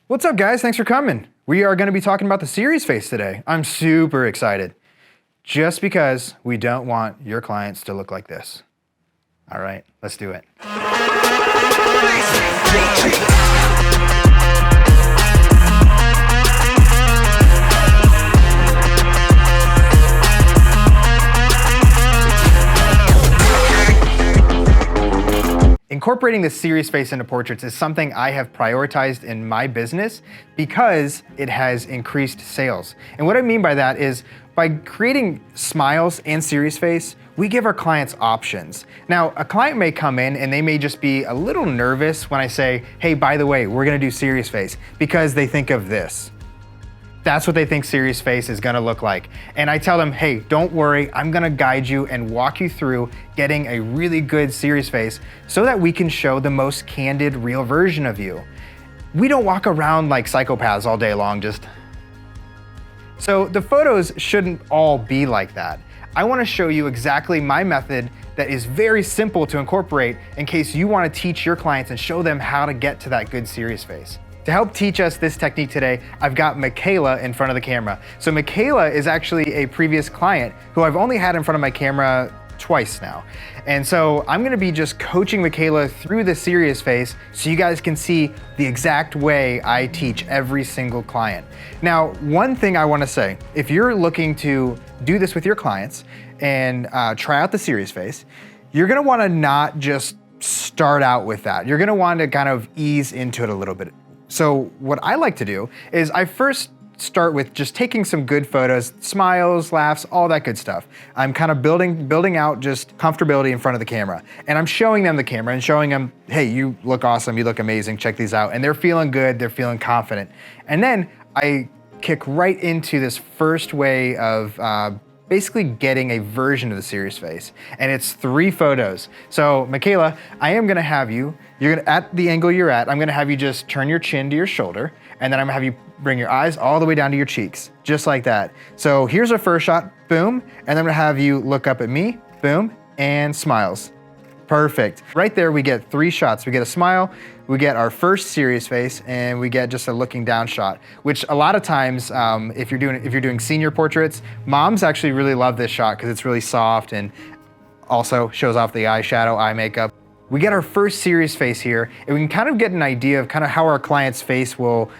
What's up, guys? Thanks for coming. We are going to be talking about the series face today. I'm super excited. Just because we don't want your clients to look like this. All right, let's do it. Incorporating the series face into portraits is something I have prioritized in my business because it has increased sales. And what I mean by that is by creating smiles and series face, we give our clients options. Now, a client may come in and they may just be a little nervous when I say, hey, by the way, we're gonna do series face, because they think of this. That's what they think series face is gonna look like. And I tell them, hey, don't worry, I'm gonna guide you and walk you through getting a really good series face so that we can show the most candid, real version of you. We don't walk around like psychopaths all day long, just. So the photos shouldn't all be like that. I wanna show you exactly my method that is very simple to incorporate in case you wanna teach your clients and show them how to get to that good series face. To help teach us this technique today, I've got Michaela in front of the camera. So Michaela is actually a previous client who I've only had in front of my camera twice now. And so I'm gonna be just coaching Michaela through the series face so you guys can see the exact way I teach every single client. Now, one thing I wanna say, if you're looking to do this with your clients and try out the series face, you're gonna wanna not just start out with that. You're gonna want to kind of ease into it a little bit. So what I like to do is I first start with just taking some good photos, smiles, laughs, all that good stuff. I'm kind of building out just comfortability in front of the camera. And I'm showing them the camera and showing them, hey, you look awesome, you look amazing, check these out. And they're feeling good, they're feeling confident. And then I kick right into this first way of basically getting a version of the series face. And it's 3 photos. So Michaela, I am gonna have you, at the angle you're at, I'm gonna have you just turn your chin to your shoulder, and then I'm gonna have you bring your eyes all the way down to your cheeks, just like that. So here's our first shot, boom, and then I'm gonna have you look up at me, boom, and smiles. Perfect. Right there we get 3 shots. We get a smile, we get our first series face, and we get just a looking down shot, which a lot of times, if you're doing senior portraits, moms actually really love this shot because it's really soft and also shows off the eyeshadow, eye makeup. We get our first series face here, and we can kind of get an idea of kind of how our client's face will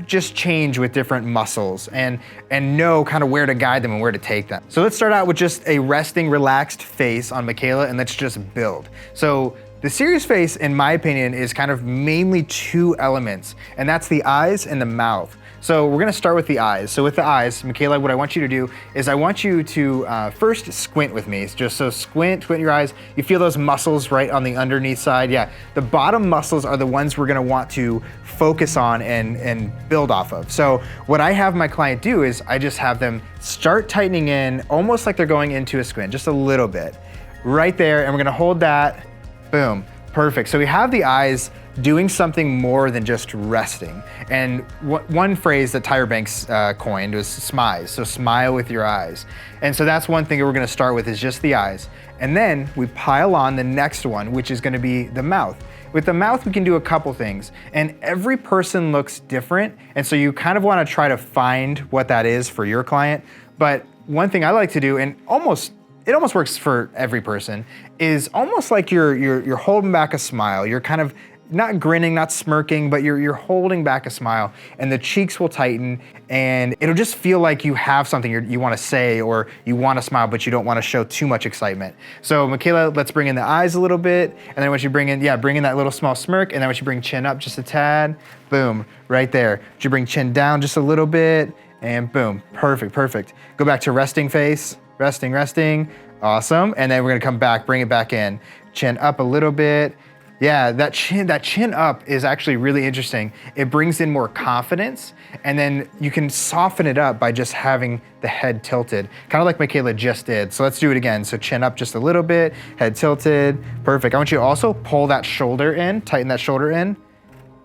just change with different muscles and know kind of where to guide them and where to take them. So let's start out with just a resting, relaxed face on Michaela, and let's just build. So the series face, in my opinion, is kind of mainly 2 elements, and that's the eyes and the mouth. So we're gonna start with the eyes. So with the eyes, Michaela, what I want you to do is I want you to first squint with me. Just so squint your eyes. You feel those muscles right on the underneath side. Yeah, the bottom muscles are the ones we're gonna want to focus on and build off of. So what I have my client do is I just have them start tightening in almost like they're going into a squint, just a little bit. Right there, and we're gonna hold that, boom, perfect. So we have the eyes doing something more than just resting. And one phrase that Tyra Banks coined was smize, so smile with your eyes. And so that's one thing that we're gonna start with is just the eyes. And then we pile on the next one, which is gonna be the mouth. With the mouth, we can do a couple things, and every person looks different, and so you kind of wanna try to find what that is for your client. But one thing I like to do, and it almost works for every person, is almost like you're holding back a smile. You're kind of not grinning, not smirking, but you're holding back a smile, and the cheeks will tighten, and it'll just feel like you have something you wanna say, or you wanna smile, but you don't wanna show too much excitement. So Michaela, let's bring in the eyes a little bit, and then once you bring in that little small smirk, and then once you bring chin up just a tad, boom, right there. Once you bring chin down just a little bit, and boom, perfect, perfect. Go back to resting face, resting, awesome. And then we're gonna come back, bring it back in. Chin up a little bit. Yeah, that chin up is actually really interesting. It brings in more confidence, and then you can soften it up by just having the head tilted, kind of like Michaela just did. So let's do it again. So chin up just a little bit, head tilted, perfect. I want you to also pull that shoulder in, tighten that shoulder in,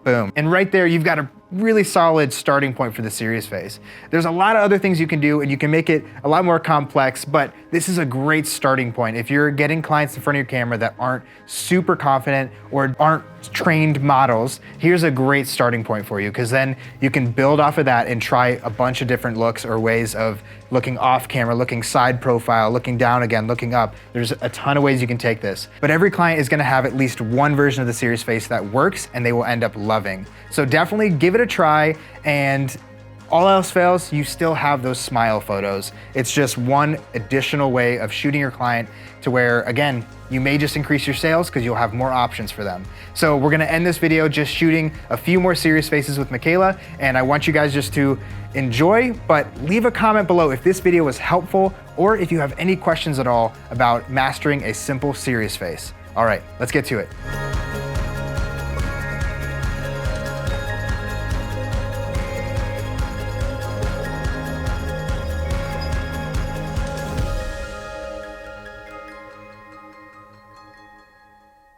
boom. And right there, you've got a really solid starting point for the serious face. There's a lot of other things you can do, and you can make it a lot more complex, but this is a great starting point. If you're getting clients in front of your camera that aren't super confident or aren't trained models, here's a great starting point for you, because then you can build off of that and try a bunch of different looks or ways of looking off camera, looking side profile, looking down again, looking up. There's a ton of ways you can take this. But every client is gonna have at least one version of the serious face that works and they will end up loving. So definitely give it a try, and all else fails, you still have those smile photos. It's just one additional way of shooting your client to where, again, you may just increase your sales because you'll have more options for them. So we're gonna end this video just shooting a few more serious faces with Michaela, and I want you guys just to enjoy, but leave a comment below if this video was helpful or if you have any questions at all about mastering a simple serious face. All right, let's get to it.